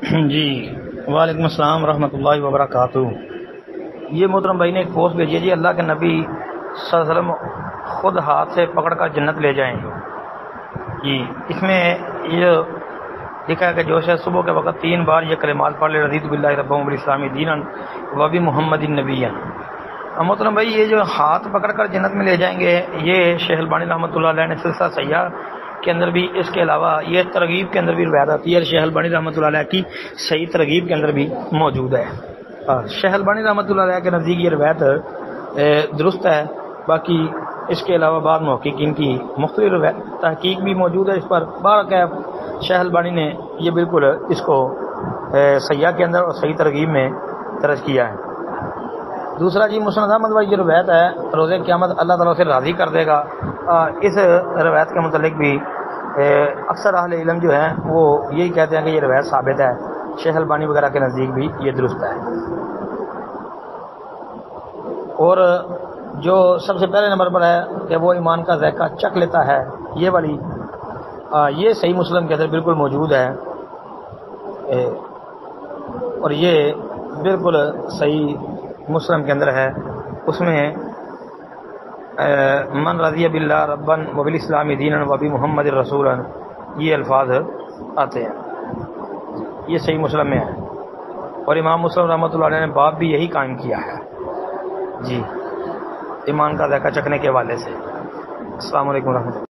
جی وعلیکم السلام ورحمۃ اللہ وبرکاتہ۔ یہ محترم بھائی نے ایک پوسٹ بھیجی ہے جی، اللہ کے نبی صلی اللہ علیہ وسلم خود ہاتھ سے پکڑ کر جنت لے جائیں جی۔ اس میں یہ لکھا ہے کہ جو شخص صبح کے وقت 3 بار یہ کلمات پڑھ لے، رضیت باللہ ربا وبالاسلام دینا وبی محمد نبی۔ محترم بھائی یہ جو ہاتھ پکڑ کر جنت میں لے جائیں گے، یہ شیخ البانی رحمۃ اللہ علیہ نے سلسلہ صحیحہ کے اندر بھی، اس کے علاوہ یہ ترغیب کے اندر بھی روایت آتی ہے، شیخ البانی رحمۃ اللہ علیہ کی صحیح ترغیب کے اندر بھی موجود ہے۔ شیخ البانی رحمۃ اللہ علیہ کے نزدیک یہ روایت درست ہے، باقی اس کے علاوہ بعض محققین کی مختلف تحقیق بھی موجود ہے اس پر۔ بہرکیف شیخ البانی نے یہ بالکل اس کو صحیحہ کے اندر اور صحیح ترغیب میں درج کیا ہے۔ دوسرا جی، مسند احمد والی جو روایت ہے، روز قیامت اللہ تعالیٰ سے راضی کر دے گا، اس روایت کے متعلق بھی اکثر اہل علم جو ہیں وہ یہی کہتے ہیں کہ یہ روایت ثابت ہے، شیخ البانی وغیرہ کے نزدیک بھی یہ درست ہے۔ اور جو سب سے پہلے نمبر پر ہے کہ وہ ایمان کا ذائقہ چکھ لیتا ہے، یہ والی یہ صحیح مسلم کے اندر بالکل موجود ہے، اور یہ بالکل صحیح مسلم کے اندر ہے۔ اس میں من رضی باللہ ربا وبالاسلام دینا وبی محمد رسولا، یہ الفاظ آتے ہیں، یہ صحیح مسلم میں ہے، اور امام مسلم رحمۃ اللہ علیہ نے باب بھی یہی قائم کیا ہے جی، ایمان کا ذائقہ چکھنے کے حوالے سے۔ السلام علیکم ورحمۃ اللہ۔